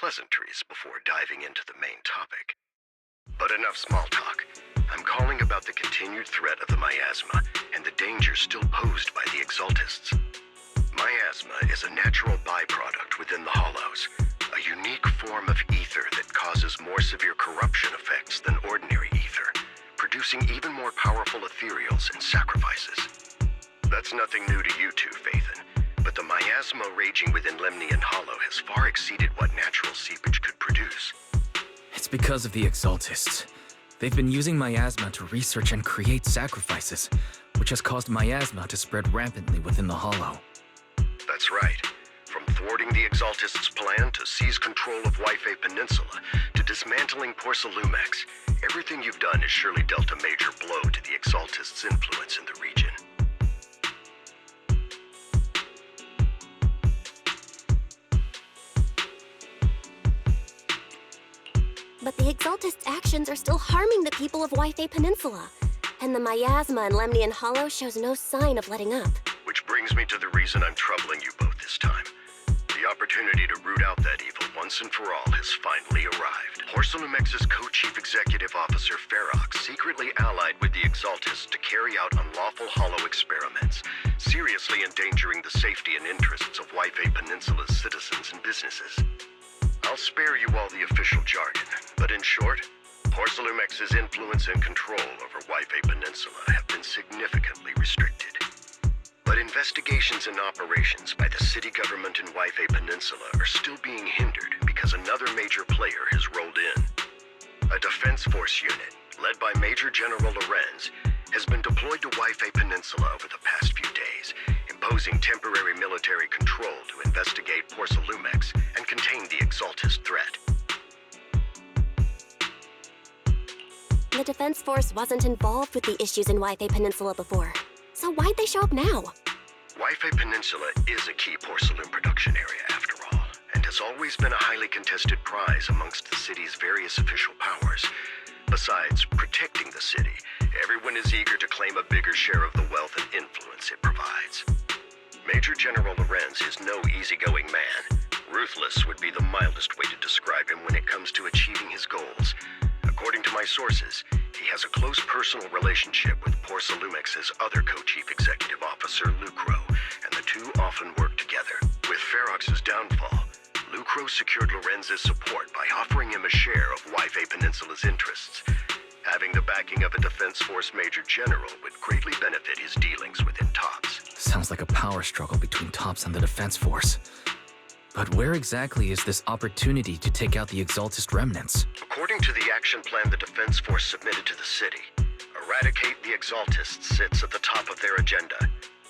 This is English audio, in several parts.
pleasantries before diving into the main topic. But enough small talk. I'm calling about the continued threat of the miasma and the danger still posed by the Exaltists. Miasma is a natural byproduct within the Hollows, a unique form of ether that causes more severe corruption effects than ordinary ether, producing even more powerful ethereals and sacrifices. That's nothing new to you two, Phaethon, but the miasma raging within Lemnian Hollow has far exceeded what natural seepage could produce. It's because of the Exaltists. They've been using miasma to research and create sacrifices, which has caused miasma to spread rampantly within the Hollow. That's right. From thwarting the Exaltists' plan to seize control of Yfei Peninsula to dismantling Porcelumex, everything you've done has surely dealt a major blow to the Exaltists' influence in the region. But the Exaltists' actions are still harming the people of Yfei Peninsula, and the miasma in Lemnian Hollow shows no sign of letting up. Which brings me to the reason I'm troubling you both this time. The opportunity to root out that evil once and for all has finally arrived. Porcelumex's co-chief executive officer Ferox secretly allied with the Exaltists to carry out unlawful hollow experiments, seriously endangering the safety and interests of Yfei Peninsula's citizens and businesses. I'll spare you all the official jargon, but in short, Porcelumex's influence and control over Yfei Peninsula have been significantly restricted. But investigations and operations by the city government in Yfei Peninsula are still being hindered because another major player has rolled in. A defense force unit, led by Major General Lorenz, has been deployed to Yfei Peninsula over the past few days, imposing temporary military control to investigate Porcelumex and contain the Exaltist threat. The Defense Force wasn't involved with the issues in Yfei Peninsula before, so why'd they show up now? Yfei Peninsula is a key porcelain production area after all, and has always been a highly contested prize amongst the city's various official powers. Besides protecting the city, everyone is eager to claim a bigger share of the wealth and influence it provides. Major General Lorenz is no easygoing man. Ruthless would be the mildest way to describe him when it comes to achieving his goals. According to my sources, he has a close personal relationship with Porcelumex's other co-chief executive officer, Lucro, and the two often work together. With Ferox's downfall, Lucro secured Lorenz's support by offering him a share of Yfei Peninsula's interests. Having the backing of a Defense Force Major General would greatly benefit his dealings within TOPS. Sounds like a power struggle between TOPS and the Defense Force. But where exactly is this opportunity to take out the Exaltist remnants? According to the action plan the Defense Force submitted to the city, eradicate the Exaltists sits at the top of their agenda.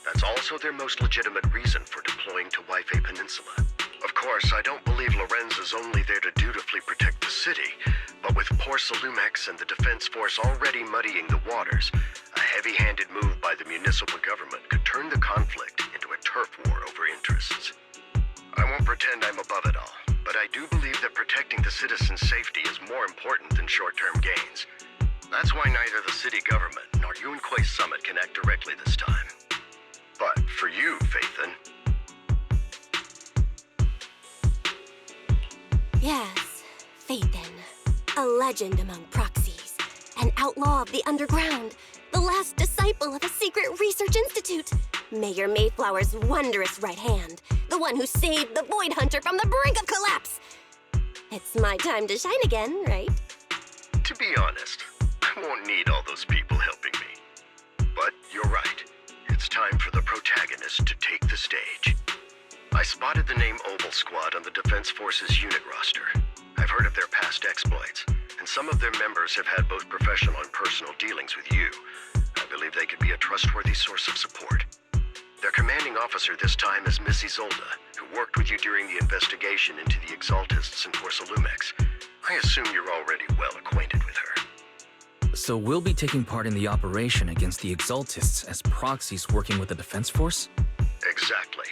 That's also their most legitimate reason for deploying to Yfei Peninsula. Of course, I don't believe Lorenz is only there to dutifully protect the city, but with Porcelumex and the Defense Force already muddying the waters, a heavy-handed move by the municipal government could turn the conflict into a turf war over interests. I won't pretend I'm above it all, but I do believe that protecting the citizens' safety is more important than short-term gains. That's why neither the city government nor Yunquei Summit can act directly this time. But for you, Phaethon... Yes, Phaethon. A legend among proxies. An outlaw of the underground. The last disciple of a secret research institute. Mayor Mayflower's wondrous right hand. The one who saved the Void Hunter from the brink of collapse. It's my time to shine again, right? To be honest, I won't need all those people helping me. But you're right. It's time for the protagonist to take the stage. I spotted the name Oval Squad on the Defense Force's unit roster. I've heard of their past exploits, and some of their members have had both professional and personal dealings with you. I believe they could be a trustworthy source of support. Their commanding officer this time is Miss Isolda, who worked with you during the investigation into the Exaltists and Porcelumex. I assume you're already well acquainted with her. So we'll be taking part in the operation against the Exaltists as proxies working with the Defense Force? Exactly.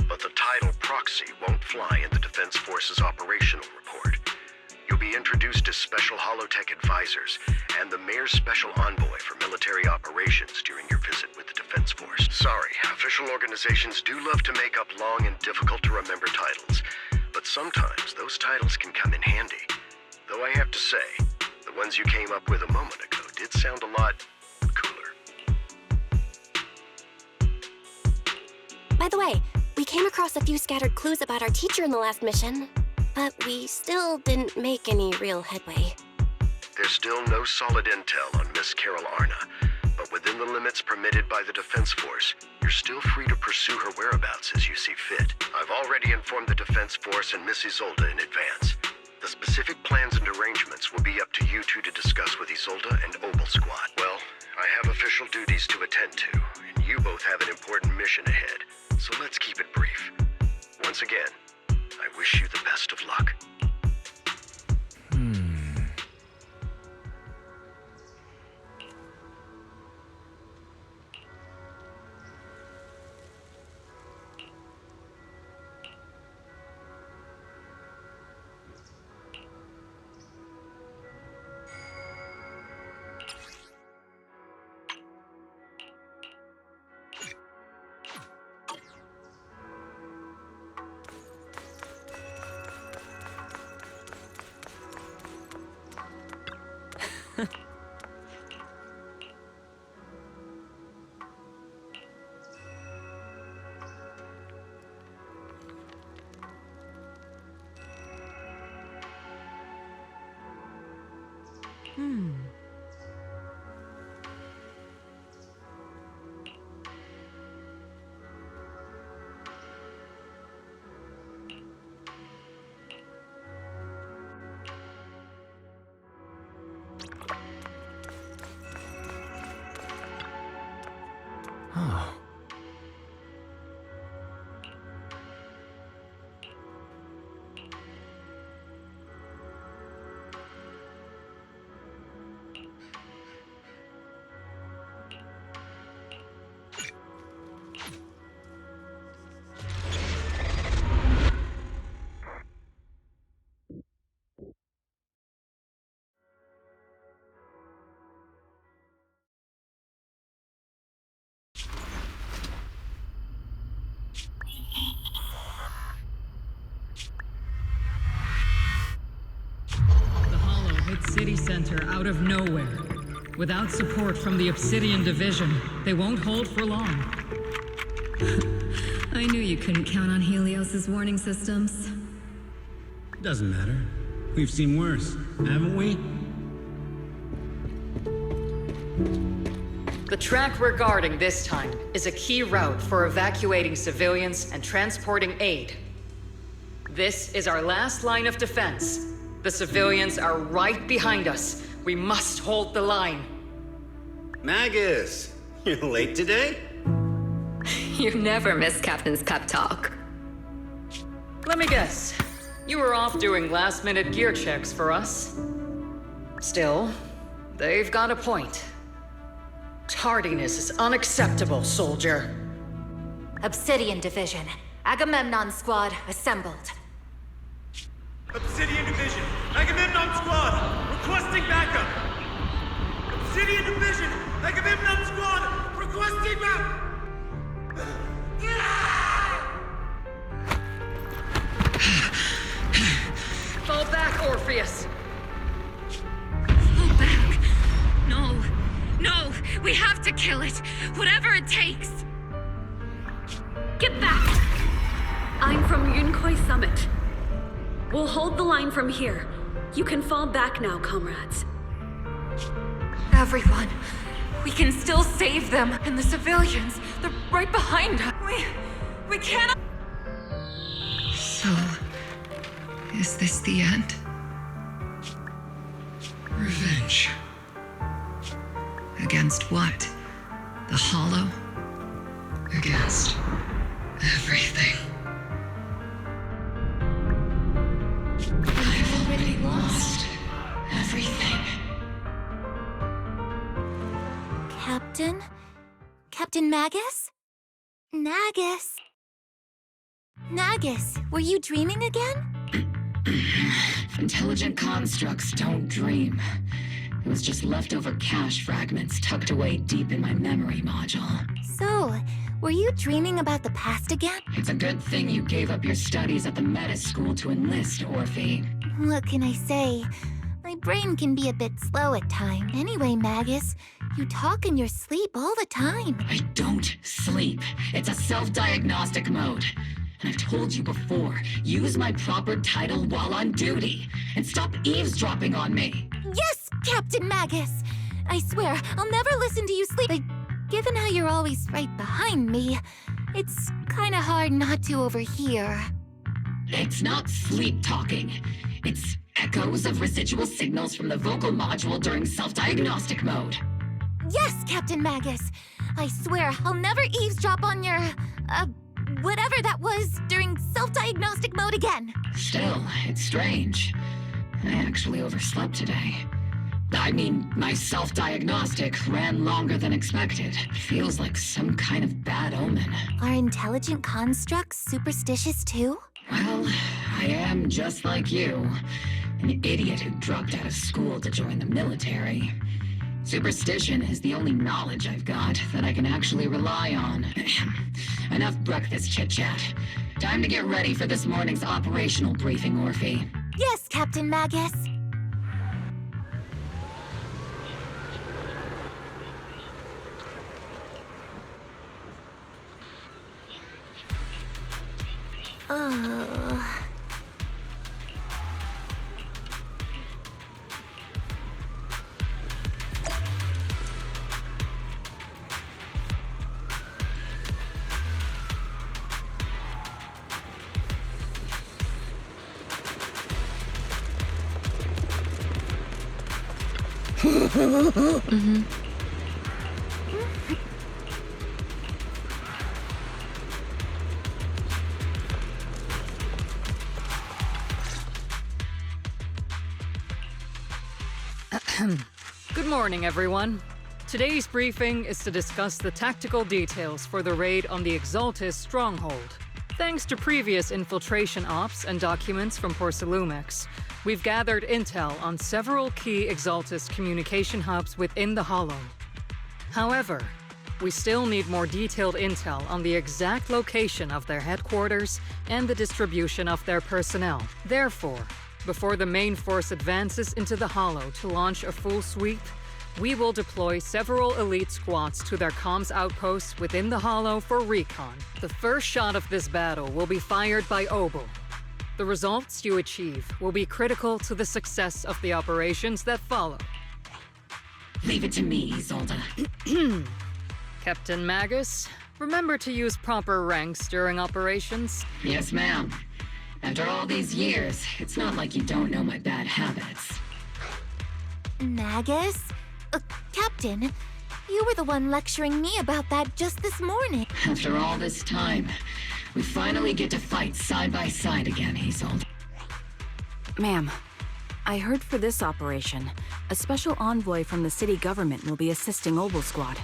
But the title proxy won't fly in the Defense Force's operational report. You'll be introduced as Special Holotech Advisors and the Mayor's Special Envoy for Military Operations during your visit with the Defense Force. Sorry, official organizations do love to make up long and difficult-to-remember titles, but sometimes those titles can come in handy. Though I have to say, the ones you came up with a moment ago did sound a lot cooler. By the way, we came across a few scattered clues about our teacher in the last mission, but we still didn't make any real headway. There's still no solid intel on Miss Carol Arna, but within the limits permitted by the Defense Force, you're still free to pursue her whereabouts as you see fit. I've already informed the Defense Force and Miss Isolde in advance. The specific plans and arrangements will be up to you two to discuss with Isolde and Obel Squad. Well, I have official duties to attend to, and you both have an important mission ahead, so let's keep it brief. Once again, I wish you the best of luck. Oh. City center out of nowhere. Without support from the Obsidian Division, they won't hold for long. I knew you couldn't count on Helios's warning systems. Doesn't matter. We've seen worse, haven't we? The track we're guarding this time is a key route for evacuating civilians and transporting aid. This is our last line of defense. The civilians are right behind us. We must hold the line. Magus, you're late today? You never miss Captain's pep talk. Let me guess. You were off doing last-minute gear checks for us. Still, they've got a point. Tardiness is unacceptable, soldier. Obsidian Division. Agamemnon Squad assembled. Obsidian Division, Agamemnon Squad, requesting backup! Obsidian Division, Agamemnon Squad, requesting backup! Fall back, Orpheus! Fall back! No, no, we have to kill it, whatever it takes! Get back! I'm from Yunkoi Summit. We'll hold the line from here. You can fall back now, comrades. Everyone, we can still save them. And the civilians, they're right behind us. We cannot... So, is this the end? Revenge. Against what? The Hollow? Against everything. I've already lost everything. Captain? Captain Magus? Nagus? Nagus, were you dreaming again? Intelligent constructs don't dream. It was just leftover cache fragments tucked away deep in my memory module. So, were you dreaming about the past again? It's a good thing you gave up your studies at the Meta School to enlist, Orphe. What can I say? My brain can be a bit slow at times. Anyway, Magus, you talk in your sleep all the time. I don't sleep. It's a self-diagnostic mode. And I've told you before, use my proper title while on duty. And stop eavesdropping on me. Yes, Captain Magus! I swear, I'll never listen to you sleep. But given how you're always right behind me, it's kinda hard not to overhear. It's not sleep talking. It's echoes of residual signals from the vocal module during self-diagnostic mode. Yes, Captain Magus. I swear, I'll never eavesdrop on your, whatever that was during self-diagnostic mode again. Still, it's strange. I actually overslept today. I mean, my self-diagnostic ran longer than expected. Feels like some kind of bad omen. Are intelligent constructs superstitious too? Well, I am just like you. An idiot who dropped out of school to join the military. Superstition is the only knowledge I've got that I can actually rely on. Enough breakfast chit-chat. Time to get ready for this morning's operational briefing, Orphe. Yes, Captain Magus. Good morning, everyone. Today's briefing is to discuss the tactical details for the raid on the Exaltis stronghold. Thanks to previous infiltration ops and documents from Porcelumex, we've gathered intel on several key Exaltis communication hubs within the Hollow. However, we still need more detailed intel on the exact location of their headquarters and the distribution of their personnel. Therefore, before the main force advances into the Hollow to launch a full sweep, we will deploy several elite squads to their comms outposts within the Hollow for recon. The first shot of this battle will be fired by Obel. The results you achieve will be critical to the success of the operations that follow. Leave it to me, Isolde. Captain Magus, remember to use proper ranks during operations? Yes, ma'am. After all these years, it's not like you don't know my bad habits. Magus? Captain, you were the one lecturing me about that just this morning. After all this time, we finally get to fight side by side again, Isolde. Ma'am, I heard for this operation, a special envoy from the city government will be assisting Obel Squad.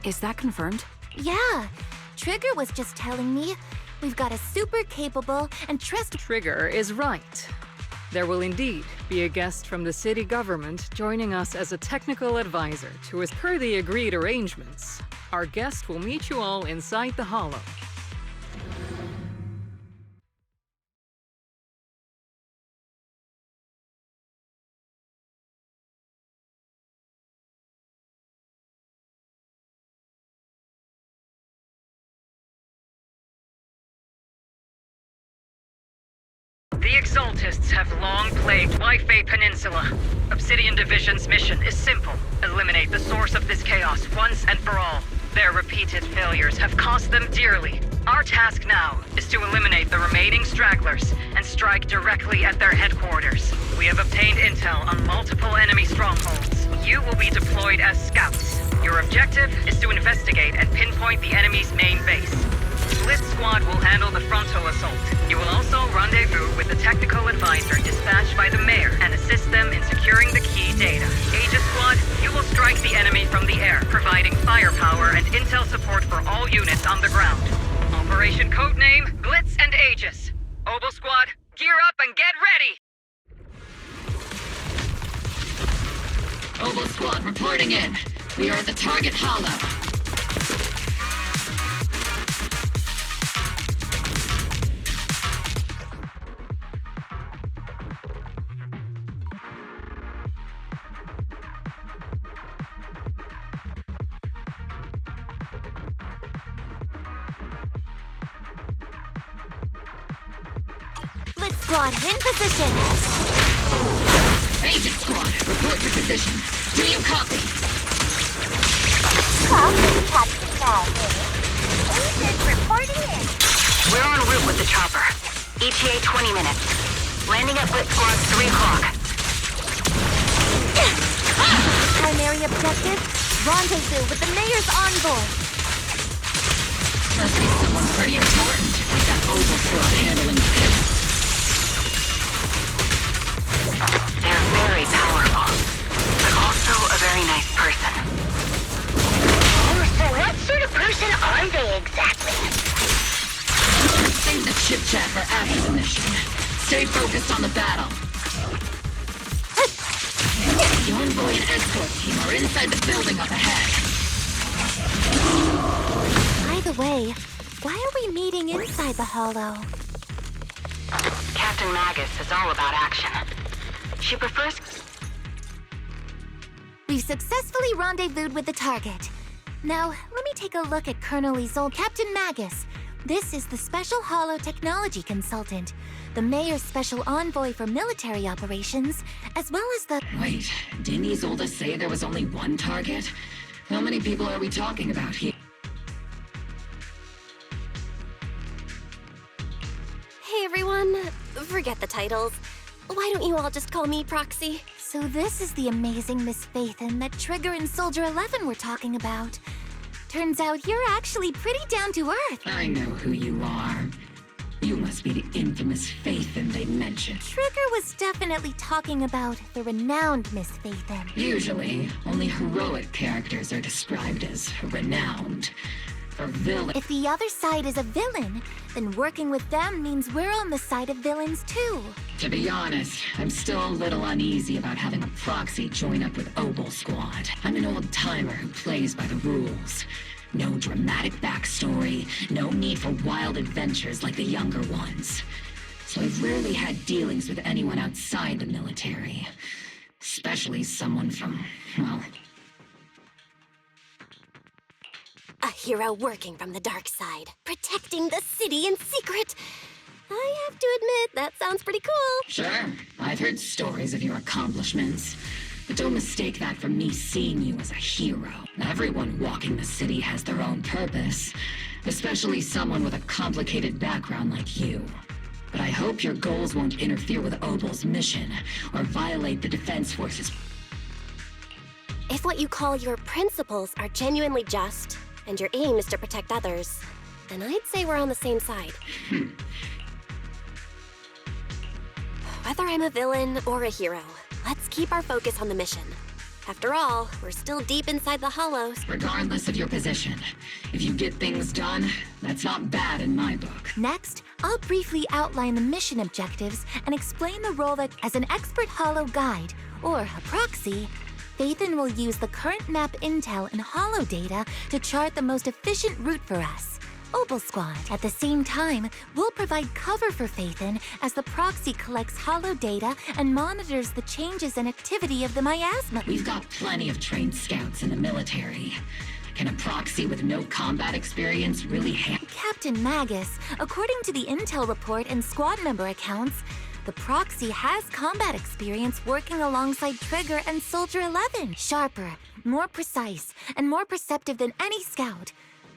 Is that confirmed? Yeah, Trigger was just telling me. We've got a super capable and Trigger is right. There will indeed be a guest from the city government joining us as a technical advisor to as per the agreed arrangements. Our guest will meet you all inside the Hollow. The Exaltists have long plagued Waifei Peninsula. Obsidian Division's mission is simple. Eliminate the source of this chaos once and for all. Their repeated failures have cost them dearly. Our task now is to eliminate the remaining stragglers and strike directly at their headquarters. We have obtained intel on multiple enemy strongholds. You will be deployed as scouts. Your objective is to investigate and pinpoint the enemy's main base. Blitz Squad will handle the frontal assault. You will also rendezvous with the technical advisor dispatched by the mayor and assist them in securing the key data. Aegis Squad, you will strike the enemy from the air, providing firepower and intel support for all units on the ground. Operation codename Blitz and Aegis. Obel Squad, gear up and get ready! Obel Squad reporting in. We are at the target hollow. Pilot Squad in position! Agent Squad, report your position. Do you copy? Copy, Captain Maggie. Agent reporting in. We're en route with the chopper. ETA 20 minutes. Landing at Blitz Squad 3 o'clock. Primary objective, rendezvous with the Mayor's envoy. Must be someone pretty important with that Opal Squad handling this. They're very powerful, but also a very nice person. Oh, so what sort of person are they exactly? Save the chit-chat for after the mission. Stay focused on the battle. The envoy and escort team are inside the building up ahead. By the way, why are we meeting inside the Hollow? Captain Magus is all about action. She prefers... We've successfully rendezvoused with the target. Now, let me take a look at Colonel Izol. Captain Magus, this is the Special Hollow Technology Consultant, the Mayor's Special Envoy for Military Operations, as well as the... Wait, didn't Isolde say there was only one target? How many people are we talking about here? Hey everyone, forget the titles. Why don't you all just call me Proxy? So this is the amazing Miss Faithin that Trigger and Soldier 11 were talking about. Turns out you're actually pretty down to earth. I know who you are. You must be the infamous Faithin they mentioned. Trigger was definitely talking about the renowned Miss Faithin. Usually, only heroic characters are described as renowned. For villain. If the other side is a villain, then working with them means we're on the side of villains too. To be honest, I'm still a little uneasy about having a proxy join up with Opal Squad. I'm an old-timer who plays by the rules. No dramatic backstory, no need for wild adventures like the younger ones. So I've rarely had dealings with anyone outside the military. Especially someone from, well... A hero working from the dark side, protecting the city in secret. I have to admit, that sounds pretty cool. Sure, I've heard stories of your accomplishments. But don't mistake that for me seeing you as a hero. Everyone walking the city has their own purpose, especially someone with a complicated background like you. But I hope your goals won't interfere with Opal's mission, or violate the Defense Force's... If what you call your principles are genuinely just, and your aim is to protect others, then I'd say we're on the same side. Whether I'm a villain or a hero, let's keep our focus on the mission. After all, we're still deep inside the Hollows. Regardless of your position, if you get things done, that's not bad in my book. Next, I'll briefly outline the mission objectives and explain the role that, as an expert Hollow guide, or a proxy, Faithin will use the current map intel and Hollow data to chart the most efficient route for us, Opal Squad. At the same time, we'll provide cover for Faithin as the proxy collects Hollow data and monitors the changes and activity of the miasma. We've got plenty of trained scouts in the military. Can a proxy with no combat experience really Captain Magus, according to the intel report and squad member accounts, the proxy has combat experience working alongside Trigger and Soldier 11. Sharper, more precise, and more perceptive than any scout.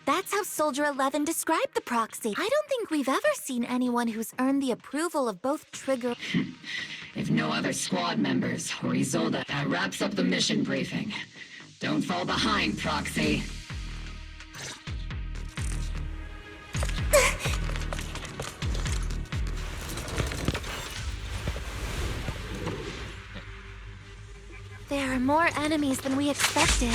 That's how Soldier 11 described the proxy. I don't think we've ever seen anyone who's earned the approval of both Trigger... If no other squad members or Isolde, that wraps up the mission briefing. Don't fall behind, Proxy. There are more enemies than we expected.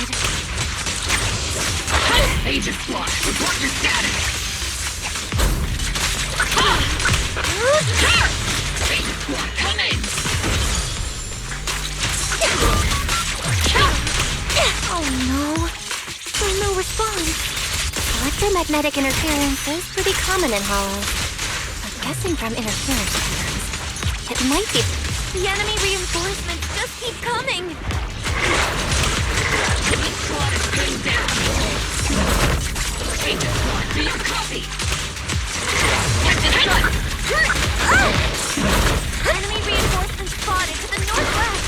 Agent Squad, report your status! Agent Squad, come in! Oh no! Still no response. Electromagnetic interference is pretty common in Hollows. I'm guessing from interference patterns. It might be... The enemy reinforcements just keep coming! Agent Squad is pinned down! Agent Squad, do you copy? Captain Squad! Enemy reinforcements spotted to the northwest!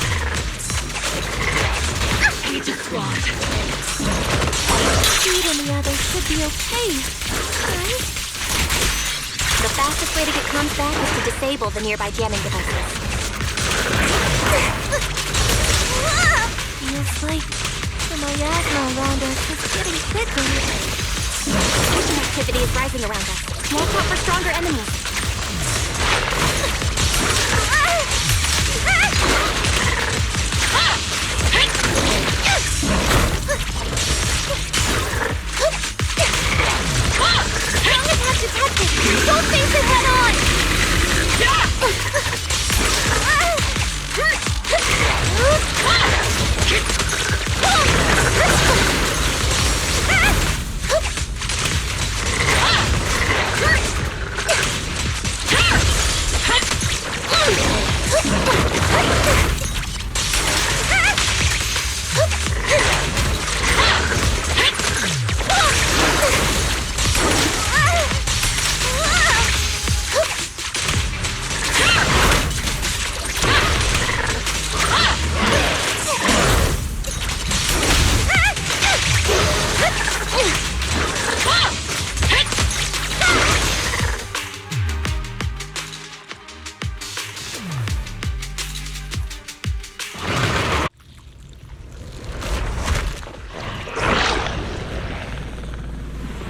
Agent Squad! Speed and the others should be okay, right? The fastest way to get comms back is to disable the nearby jamming devices. Feels like the miasma around us is getting thicker. Tension activity is rising around us. Watch out for stronger enemies. Strong attack detected! Don't face it head on!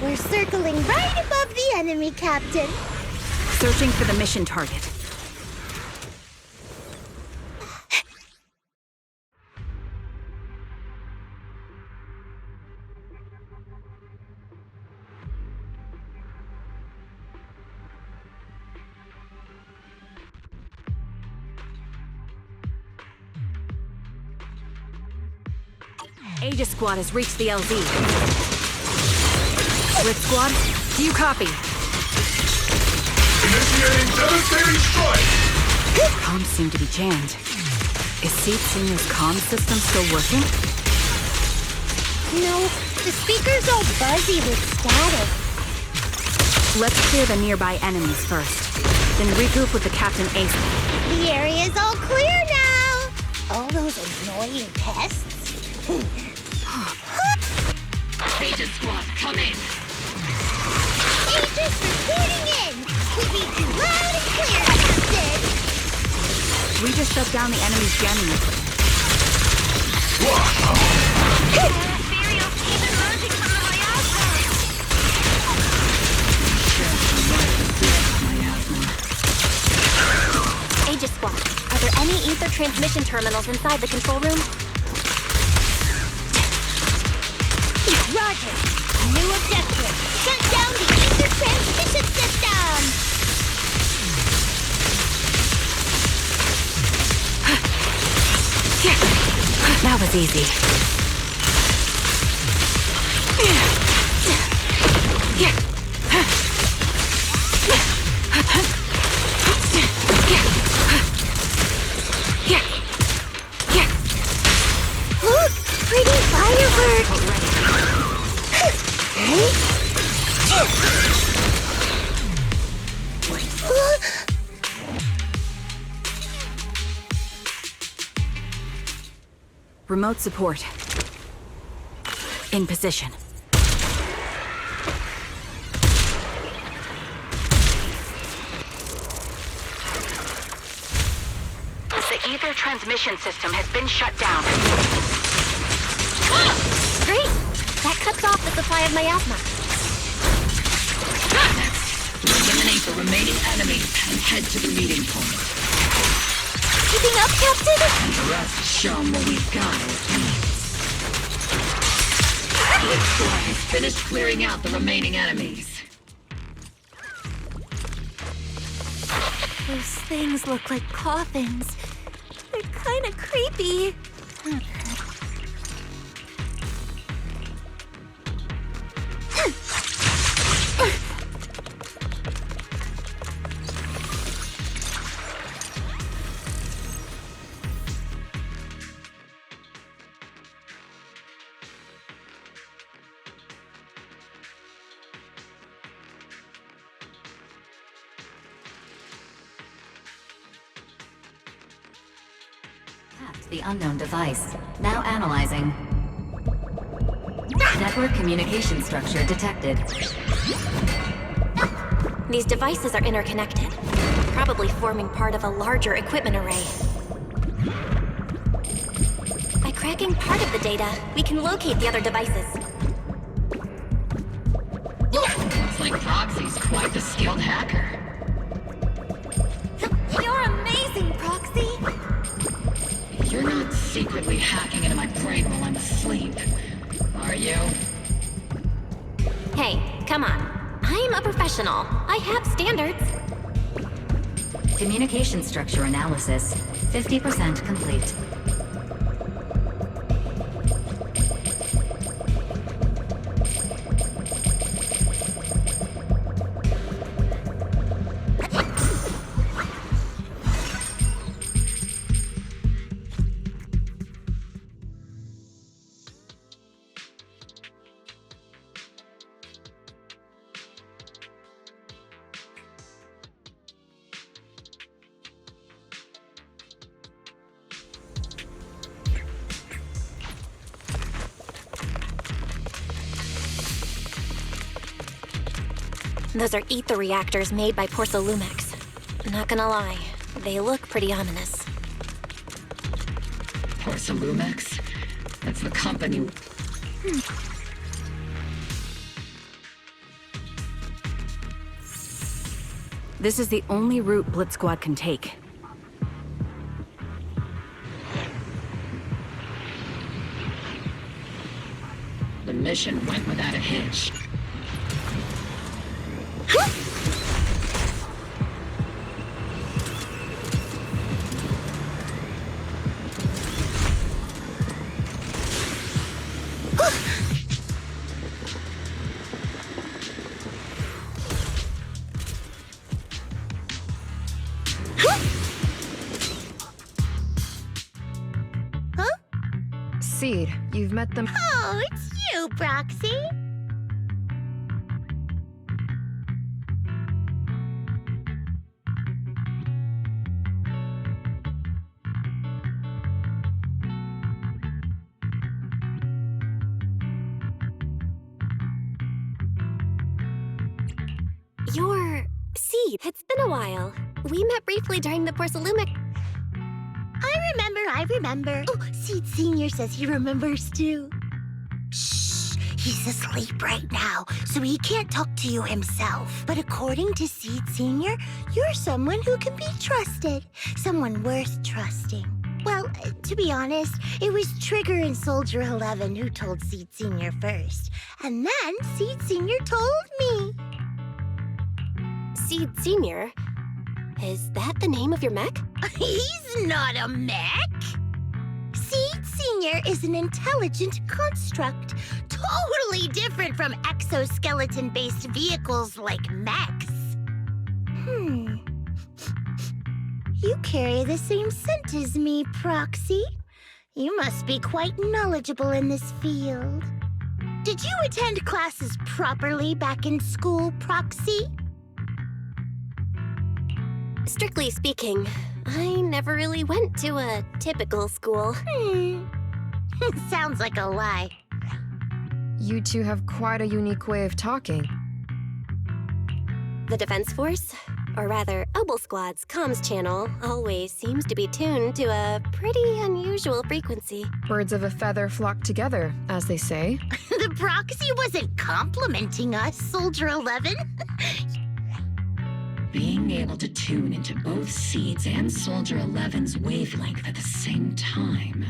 We're circling right above the enemy, Captain. Searching for the mission target. Aegis Squad has reached the LZ. Red Squad, do you copy? Initiating devastating strike! Comms seem to be jammed. Is Seed Senior's comm system still working? No, the speaker's all buzzy with static. Let's clear the nearby enemies first, then regroup with the Captain Ace. The area's all clear now! All those annoying pests? Aegis Squad, come in! Aegis reporting in! We read you loud and clear, Captain! We just shut down the enemy's jamming equipment. Ethereal steam emerging from the miasma! Aegis Squad, are there any ether transmission terminals inside the control room? Roger! New objective! Shut down the ether transmission system! That was easy. Look! Pretty fireworks! Remote support. In position. The ether transmission system has been shut down. Great! That cuts off the supply of miasma. Eliminate the remaining enemies and head to the meeting point. Keeping up, Captain? And the rest show them what we've got. Aegis Squad has finished clearing out the remaining enemies. Those things look like coffins. They're kind of creepy. Tapped the unknown device. Now analyzing. Network communication structure detected. These devices are interconnected, probably forming part of a larger equipment array. By cracking part of the data, we can locate the other devices. Looks like Proxy's quite the skilled hacker. You're amazing, Proxy! You're not secretly hacking into my brain while I'm asleep, are you? Hey, come on. I'm a professional. I have standards. Communication structure analysis. 50% complete. Those are ether reactors made by Porcelumex. Not gonna lie, they look pretty ominous. Porcelumex? That's the company... This is the only route Blitz Squad can take. The mission went without a hitch. Seed, you've met them. Oh, it's you, Proxy. You're... Seed. It's been a while. We met briefly during the Porcelumex... I remember. Oh, Seed Senior says he remembers too. Shh, he's asleep right now, so he can't talk to you himself. But according to Seed Senior, you're someone who can be trusted. Someone worth trusting. Well, to be honest, it was Trigger and Soldier 11 who told Seed Senior first. And then Seed Senior told me. Seed Senior? Is that the name of your mech? He's not a mech! Seed Senior is an intelligent construct, totally different from exoskeleton-based vehicles like mechs. You carry the same scent as me, Proxy. You must be quite knowledgeable in this field. Did you attend classes properly back in school, Proxy? Strictly speaking, I never really went to a typical school. Sounds like a lie. You two have quite a unique way of talking. The Defense Force, or rather, Obel Squad's comms channel, always seems to be tuned to a pretty unusual frequency. Birds of a feather flock together, as they say. The Proxy wasn't complimenting us, Soldier 11. Being able to tune into both Seed's and Soldier 11's wavelength at the same time.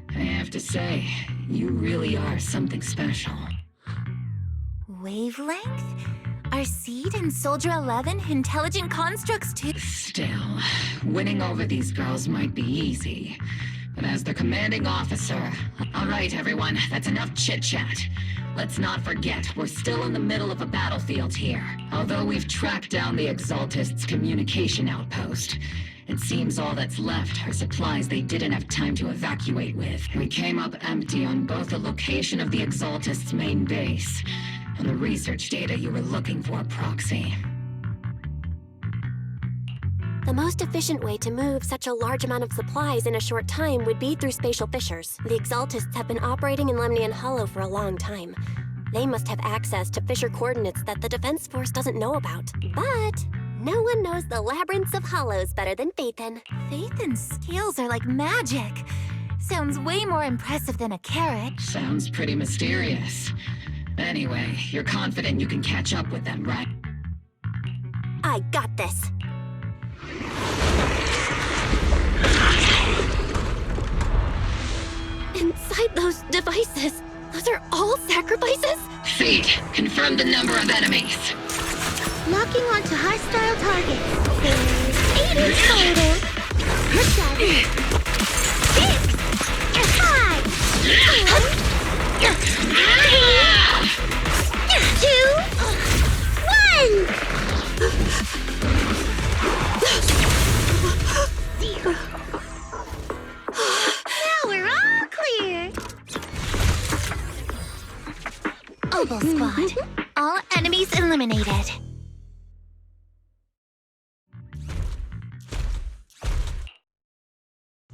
I have to say, you really are something special. Wavelength? Are Seed and Soldier 11 intelligent constructs too? Still, winning over these girls might be easy. But as their commanding officer... All right, everyone, that's enough chit-chat. Let's not forget, we're still in the middle of a battlefield here. Although we've tracked down the Exaltists' communication outpost, it seems all that's left are supplies they didn't have time to evacuate with. We came up empty on both the location of the Exaltists' main base and the research data you were looking for, Proxy. The most efficient way to move such a large amount of supplies in a short time would be through spatial fissures. The Exaltists have been operating in Lemnian Hollow for a long time. They must have access to fissure coordinates that the Defense Force doesn't know about. But no one knows the labyrinths of hollows better than Phaethon. Phaethon's skills are like magic. Sounds way more impressive than a carrot. Sounds pretty mysterious. Anyway, you're confident you can catch up with them, right? I got this. Inside those devices, those are all sacrifices? Feed. Confirm the number of enemies. Locking onto hostile targets. There's 8 in total. 7, 6, 5, 4, 3, 2, 1. 0. Now we're all clear. Oval Squad. All enemies eliminated.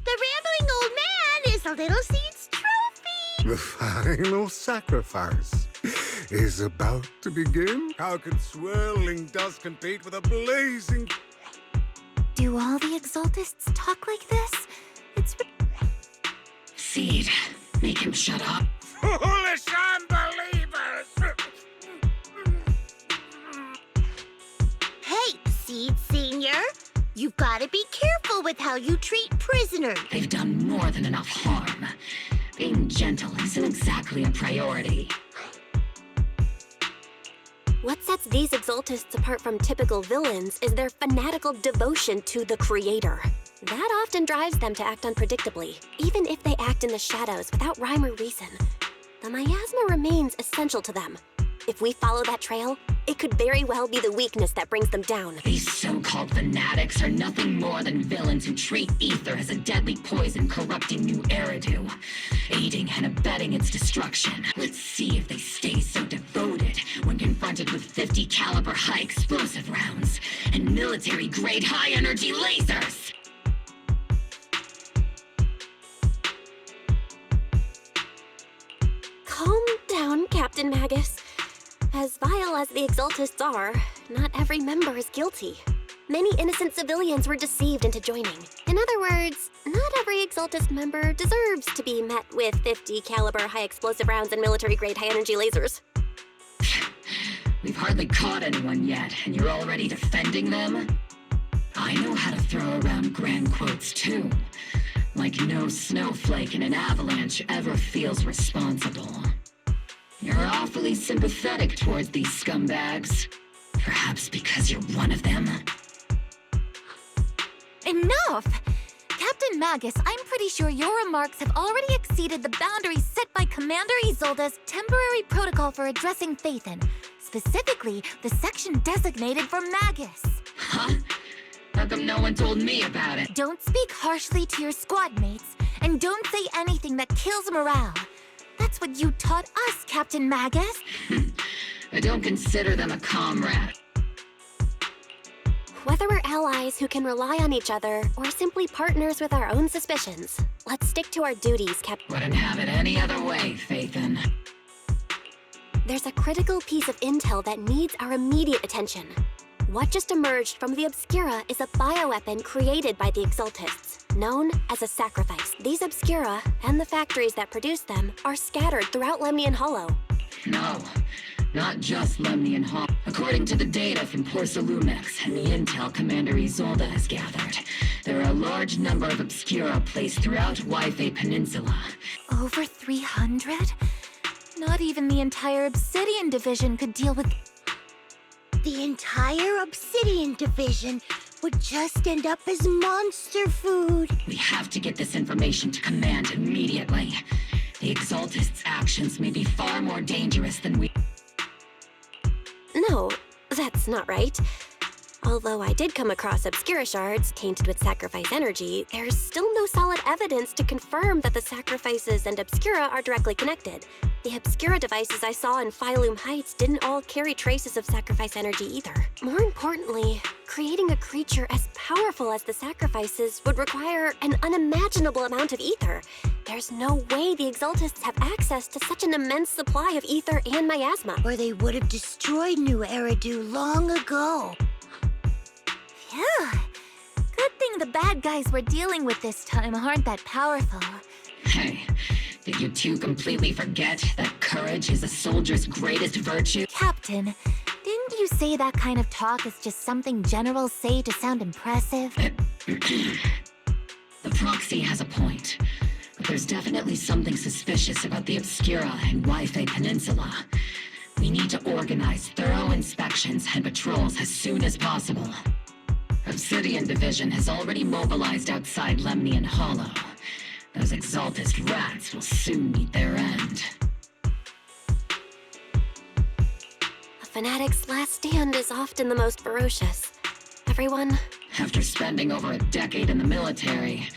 The rambling old man is a Little Seed's trophy. The final sacrifice is about to begin. How can swirling dust compete with a blazing... Do all the Exaltists talk like this? It's... Seed, make him shut up. Foolish unbelievers! Hey, Seed Senior. You've got to be careful with how you treat prisoners. They've done more than enough harm. Being gentle isn't exactly a priority. What sets these Exaltists apart from typical villains is their fanatical devotion to the Creator. That often drives them to act unpredictably, even if they act in the shadows without rhyme or reason. The miasma remains essential to them. If we follow that trail, it could very well be the weakness that brings them down. These so-called fanatics are nothing more than villains who treat ether as a deadly poison corrupting new Eridu, aiding and abetting its destruction. Let's see if they stay so devoted when confronted with 50 caliber high explosive rounds and military-grade high-energy lasers. Calm down, Captain Magus. As vile as the Exaltists are, not every member is guilty. Many innocent civilians were deceived into joining. In other words, not every Exaltist member deserves to be met with 50 caliber high explosive rounds and military-grade high-energy lasers. We've hardly caught anyone yet, and you're already defending them? I know how to throw around grand quotes too. Like no snowflake in an avalanche ever feels responsible. You're awfully sympathetic towards these scumbags. Perhaps because you're one of them. Enough! Captain Magus, I'm pretty sure your remarks have already exceeded the boundaries set by Commander Isolde's temporary protocol for addressing Phaethon. Specifically, the section designated for Magus. Huh? How come no one told me about it? Don't speak harshly to your squad mates, and don't say anything that kills morale. That's what you taught us, Captain Magus. I don't consider them a comrade. Whether we're allies who can rely on each other, or simply partners with our own suspicions, let's stick to our duties, Captain. Wouldn't have it any other way, Phaethon. There's a critical piece of intel that needs our immediate attention. What just emerged from the Obscura is a bioweapon created by the Exaltists, known as a sacrifice. These Obscura, and the factories that produce them, are scattered throughout Lemnian Hollow. No, not just Lemnian Hollow. According to the data from Porsalumex and the intel Commander Isolde has gathered, there are a large number of Obscura placed throughout Waifei Peninsula. Over 300? Not even the entire Obsidian Division could deal with... The entire Obsidian Division would just end up as monster food. We have to get this information to Command immediately. The Exaltists' actions may be far more dangerous than we... No, that's not right. Although I did come across Obscura shards tainted with sacrifice energy, there's still no solid evidence to confirm that the sacrifices and Obscura are directly connected. The Obscura devices I saw in Phylum Heights didn't all carry traces of sacrifice energy either. More importantly, creating a creature as powerful as the sacrifices would require an unimaginable amount of ether. There's no way the Exaltists have access to such an immense supply of ether and miasma. Or they would have destroyed New Eridu long ago. Phew. Good thing the bad guys we're dealing with this time aren't that powerful. Hey, did you two completely forget that courage is a soldier's greatest virtue? Captain, didn't you say that kind of talk is just something generals say to sound impressive? The proxy has a point, but there's definitely something suspicious about the Obscura and Wi-Fi Peninsula. We need to organize thorough inspections and patrols as soon as possible. Obsidian Division has already mobilized outside Lemnian Hollow. Those Exaltist rats will soon meet their end. A fanatic's last stand is often the most ferocious. Everyone... After spending over a decade in the military,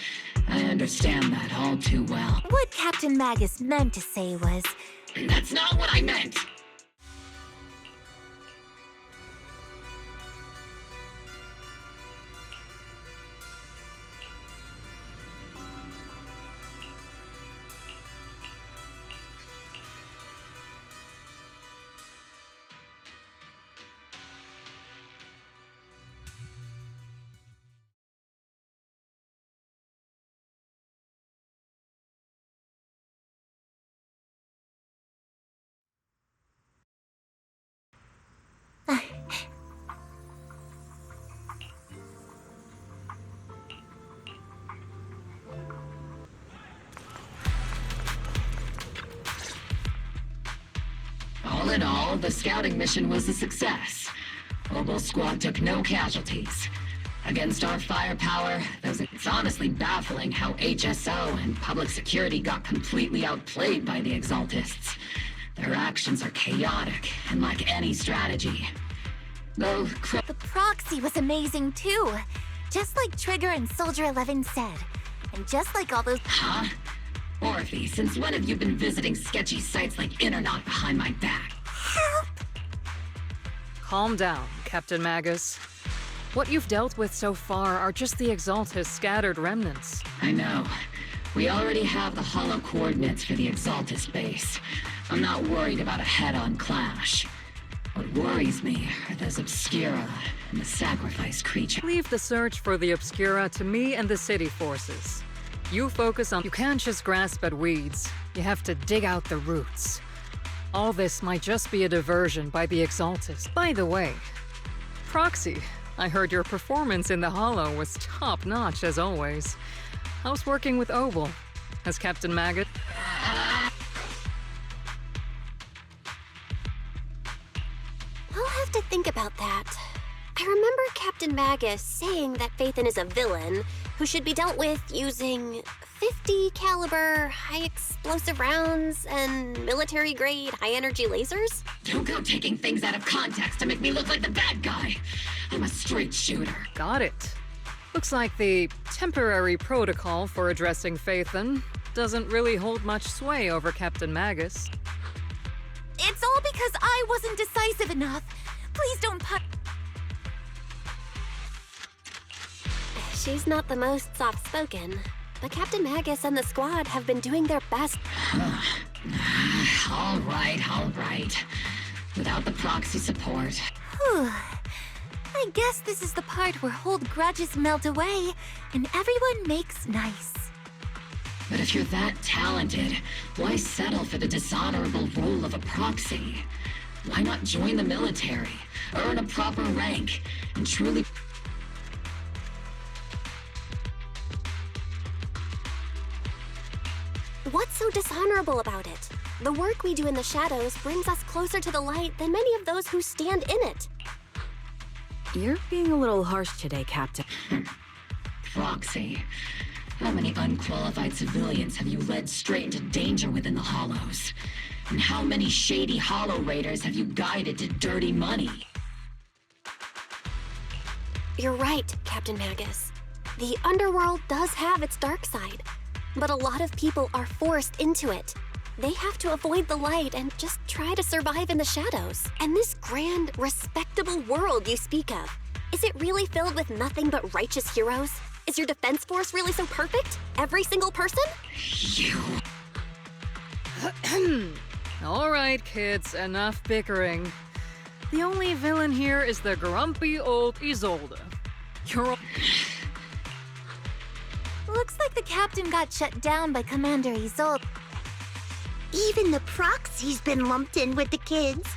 I understand that all too well. What Captain Magus meant to say was... That's not what I meant! All in all, the scouting mission was a success. Obel Squad took no casualties. Against our firepower, it's honestly baffling how HSO and public security got completely outplayed by the Exaltists. Their actions are chaotic and lack any strategy. Though the proxy was amazing too. Just like Trigger and Soldier 11 said. And just like all those... Huh? Orphe, since when have you been visiting sketchy sites like Internaut behind my back? Help! Calm down, Captain Magus. What you've dealt with so far are just the Exaltist scattered remnants. I know. We already have the hollow coordinates for the Exaltist base. I'm not worried about a head-on clash. What worries me are those Obscura and the sacrifice creature. Leave the search for the Obscura to me and the city forces. You focus on... You can't just grasp at weeds. You have to dig out the roots. All this might just be a diversion by the Exaltist. By the way, Proxy, I heard your performance in the Hollow was top-notch as always. How's working with Obel? As Captain Maggot? I'll have to think about that. I remember Captain Magus saying that Phaethon is a villain who should be dealt with using 50 caliber, high explosive rounds and military-grade high-energy lasers? Don't go taking things out of context to make me look like the bad guy. I'm a straight shooter. Got it. Looks like the temporary protocol for addressing Phaethon doesn't really hold much sway over Captain Magus. It's all because I wasn't decisive enough. Please don't put... She's not the most soft-spoken, but Captain Magus and the squad have been doing their best. All right. Without the proxy support. Whew. I guess this is the part where old grudges melt away and everyone makes nice. But if you're that talented, why settle for the dishonorable role of a proxy? Why not join the military, earn a proper rank, and truly... What's so dishonorable about it? The work we do in the shadows brings us closer to the light than many of those who stand in it. You're being a little harsh today, Captain. Proxy. How many unqualified civilians have you led straight into danger within the Hollows? And how many shady Hollow Raiders have you guided to dirty money? You're right, Captain Magus. The underworld does have its dark side, but a lot of people are forced into it. They have to avoid the light and just try to survive in the shadows. And this grand, respectable world you speak of, is it really filled with nothing but righteous heroes? Is your defense force really so perfect? Every single person? You. All right, kids, enough bickering. The only villain here is the grumpy old Isolde. You're... Looks like the captain got shut down by Commander Isolde. Even the proxy's been lumped in with the kids.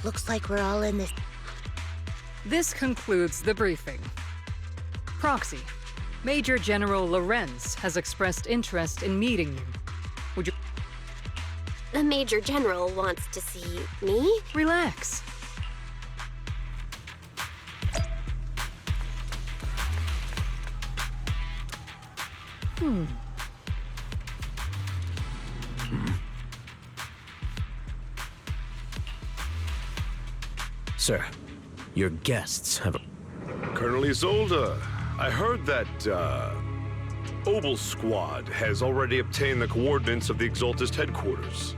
Looks like we're all in this. This concludes the briefing. Proxy, Major General Lorenz has expressed interest in meeting you. Would you... The Major General wants to see me? Relax. Sir, your guests have... Colonel Isolde, I heard that, Obel Squad has already obtained the coordinates of the Exaltist headquarters.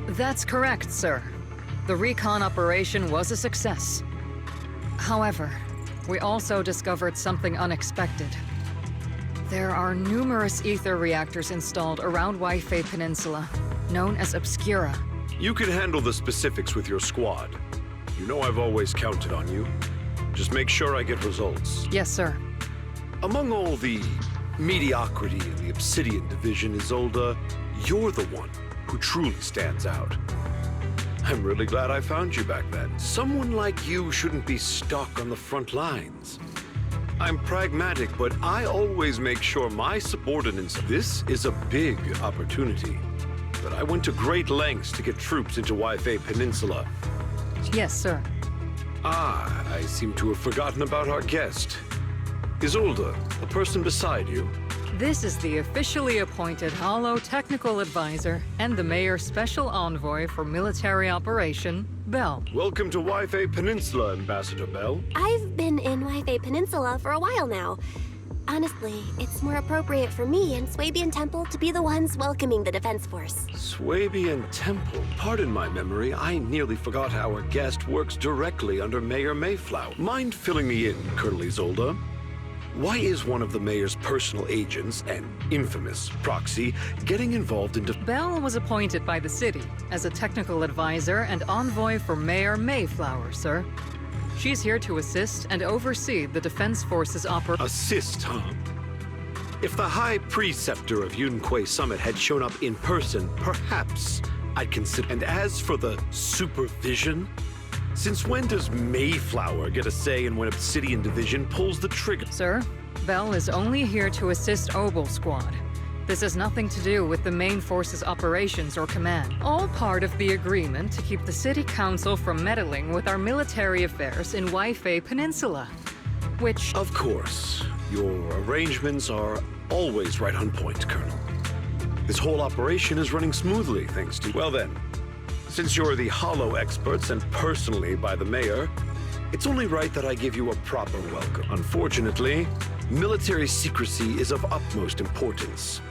That's correct, sir. The recon operation was a success. However, we also discovered something unexpected. There are numerous ether reactors installed around Waifei Peninsula, known as Obscura. You can handle the specifics with your squad. You know I've always counted on you. Just make sure I get results. Yes, sir. Among all the mediocrity in the Obsidian Division, Isolde, you're the one who truly stands out. I'm really glad I found you back then. Someone like you shouldn't be stuck on the front lines. I'm pragmatic, but I always make sure my subordinates... This is a big opportunity. But I went to great lengths to get troops into Waifei Peninsula. Yes, sir. Ah, I seem to have forgotten about our guest. Isolde, the person beside you. This is the officially appointed Hollow Technical Advisor and the Mayor's Special Envoy for Military Operation, Bell. Welcome to Waifei Peninsula, Ambassador Bell. I've been in Waifei Peninsula for a while now. Honestly, it's more appropriate for me and Swabian Temple to be the ones welcoming the Defense Force. Swabian Temple? Pardon my memory, I nearly forgot our guest works directly under Mayor Mayflower. Mind filling me in, Colonel Isolde? Why is one of the mayor's personal agents, an infamous proxy, getting involved in... Bell was appointed by the city as a technical advisor and envoy for Mayor Mayflower, sir. She's here to assist and oversee the Defense Force's operation. Assist, huh? If the High Preceptor of Yunquay Summit had shown up in person, perhaps I'd consider... And as for the supervision... Since when does Mayflower get a say in when Obsidian Division pulls the trigger? Sir, Bell is only here to assist Obel Squad. This has nothing to do with the main force's operations or command. All part of the agreement to keep the City Council from meddling with our military affairs in Waifei Peninsula. Which... Of course. Your arrangements are always right on point, Colonel. This whole operation is running smoothly, thanks to... Well then, since you're the Hollow experts and personally by the Mayor, it's only right that I give you a proper welcome. Unfortunately, military secrecy is of utmost importance.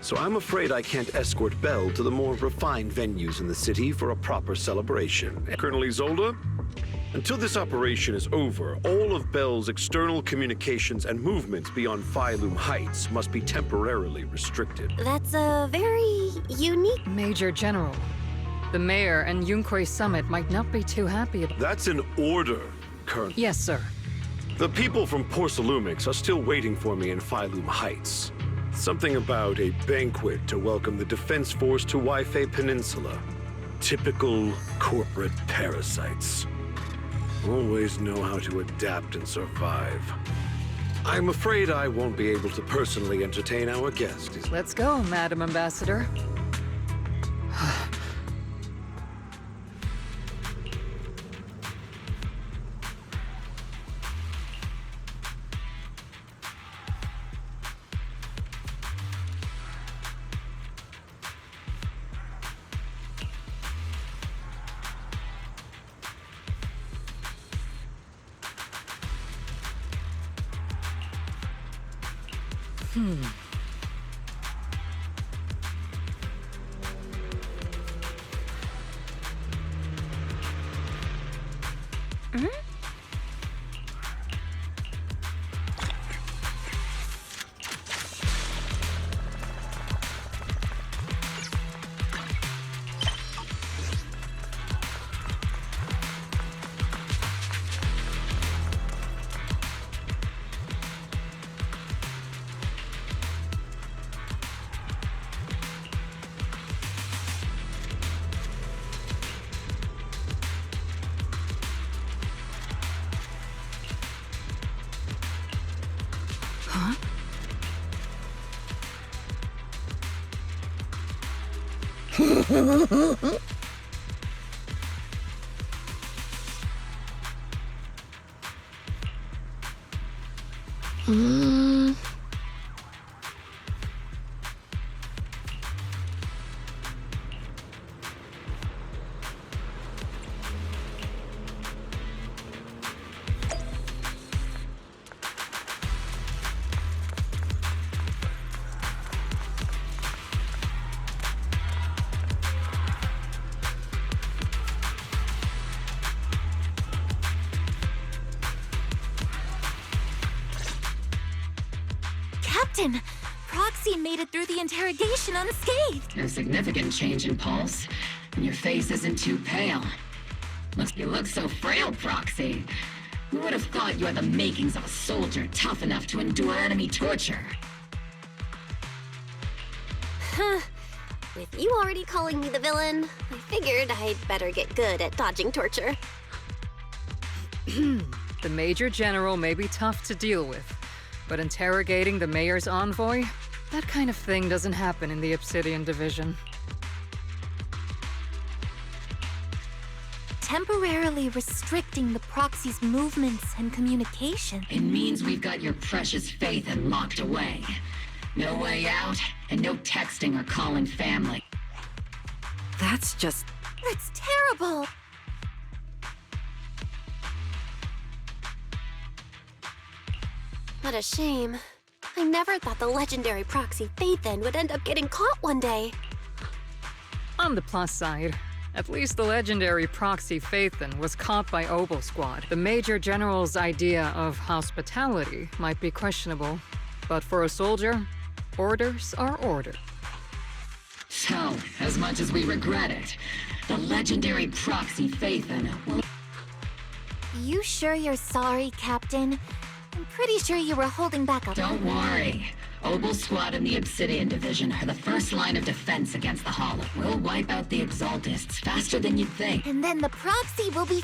So I'm afraid I can't escort Bell to the more refined venues in the city for a proper celebration. Colonel Isolde, until this operation is over, all of Bell's external communications and movements beyond Phylum Heights must be temporarily restricted. That's a very unique... Major General, the Mayor and Yunquay Summit might not be too happy about... That's an order, Colonel. Yes, sir. The people from Porcelumix are still waiting for me in Phylum Heights. Something about a banquet to welcome the Defense Force to Waifei Peninsula. Typical corporate parasites. Always know how to adapt and survive. I'm afraid I won't be able to personally entertain our guest. Let's go, Madam Ambassador. Captain! Proxy made it through the interrogation unscathed! No significant change in pulse, and your face isn't too pale. You look so frail, Proxy. Who would have thought you had the makings of a soldier tough enough to endure enemy torture? With you already calling me the villain, I figured I'd better get good at dodging torture. The Major General may be tough to deal with, but interrogating the Mayor's envoy? That kind of thing doesn't happen in the Obsidian Division. Temporarily restricting the Proxy's movements and communication. It means we've got your precious Phaethon locked away. No way out, and no texting or calling family. That's just... That's terrible! What a shame. I never thought the legendary proxy Phaethon would end up getting caught one day. On the plus side, at least the legendary proxy Phaethon was caught by Obel Squad. The Major General's idea of hospitality might be questionable, but for a soldier, orders are orders. So, as much as we regret it, the legendary proxy Phaethon will... You sure you're sorry, Captain? I'm pretty sure you were holding back a... Don't worry. Obel Squad and the Obsidian Division are the first line of defense against the Hollow. We'll wipe out the Exaltists faster than you'd think. And then the proxy will be...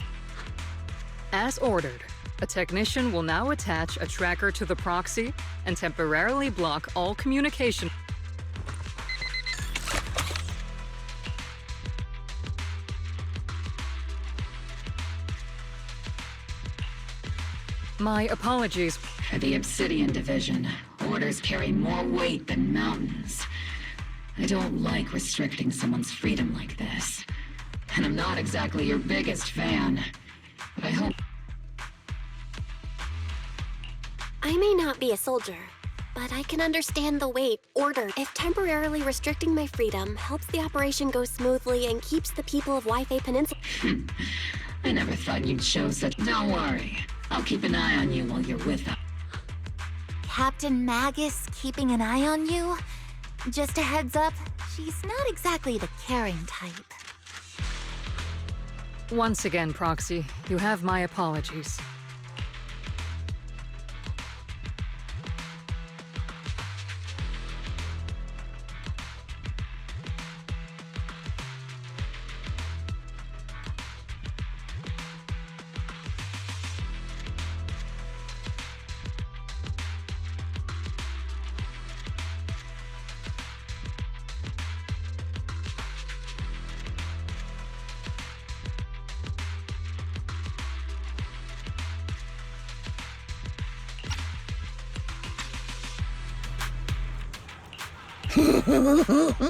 As ordered, a technician will now attach a tracker to the proxy and temporarily block all communication. My apologies. For the Obsidian Division, orders carry more weight than mountains. I don't like restricting someone's freedom like this. And I'm not exactly your biggest fan. But I hope... I may not be a soldier, but I can understand the weight ordered. If temporarily restricting my freedom helps the operation go smoothly and keeps the people of Wi-Fi Peninsula... I never thought you'd show such... Don't worry. I'll keep an eye on you while you're with us. Captain Magus keeping an eye on you? Just a heads up, she's not exactly the caring type. Once again, Proxy, you have my apologies. Huh?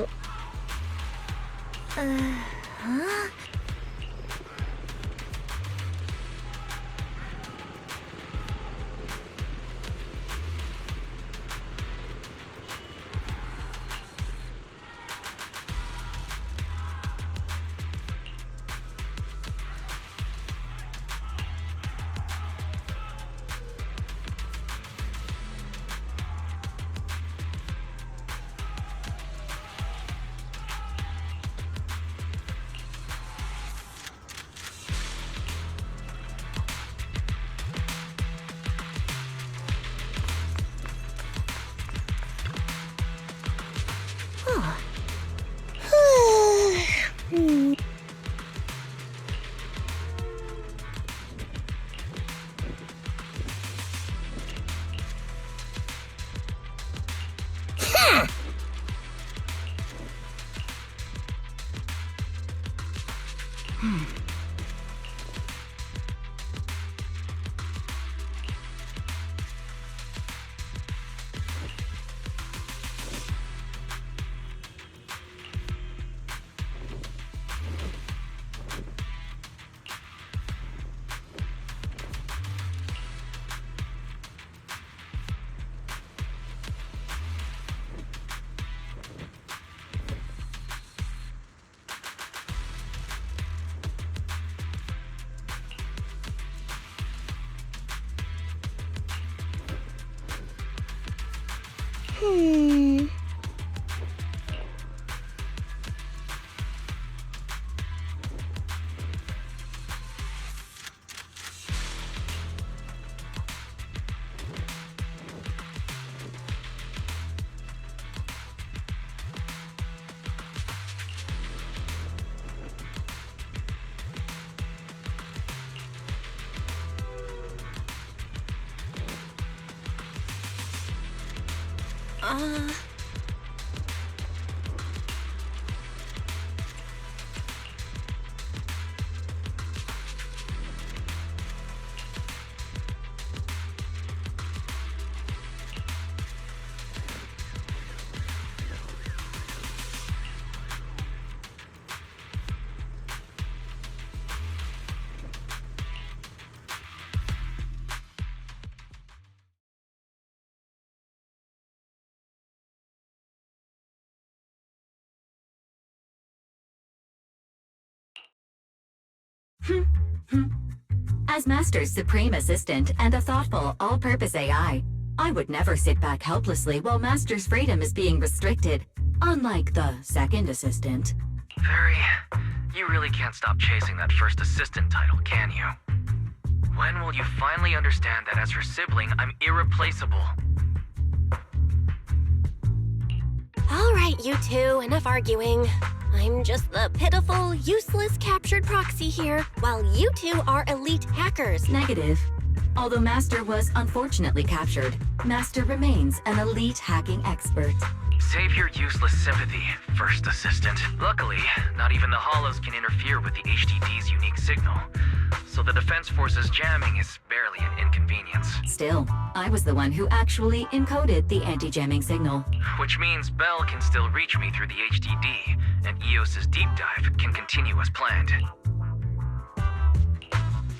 As Master's supreme assistant and a thoughtful, all-purpose AI, I would never sit back helplessly while Master's freedom is being restricted, unlike the second assistant. Fairy, you really can't stop chasing that first assistant title, can you? When will you finally understand that as her sibling, I'm irreplaceable? All right, you two, enough arguing. I'm just the pitiful, useless captured proxy here, while you two are elite hackers. Negative. Although Master was unfortunately captured, Master remains an elite hacking expert. Save your useless sympathy, first assistant. Luckily, not even the Hollows can interfere with the HDD's unique signal, so the Defense Force's jamming is barely an inconvenience. Still, I was the one who actually encoded the anti-jamming signal. Which means Bell can still reach me through the HDD, and EOS's deep dive can continue as planned.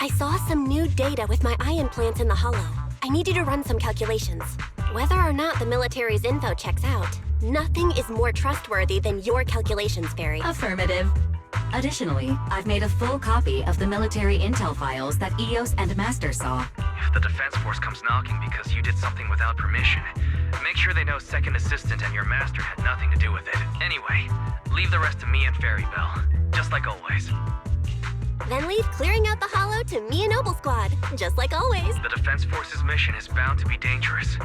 I saw some new data with my eye implants in the Hollow. I need you to run some calculations. Whether or not the military's info checks out, nothing is more trustworthy than your calculations, Fairy. Affirmative. Additionally, I've made a full copy of the military intel files that EOS and Master saw. If the Defense Force comes knocking because you did something without permission, make sure they know Second Assistant and your Master had nothing to do with it. Anyway, leave the rest to me and Fairy Bell, just like always. Then leave clearing out the Hollow to me and Noble Squad, just like always. The Defense Force's mission is bound to be dangerous.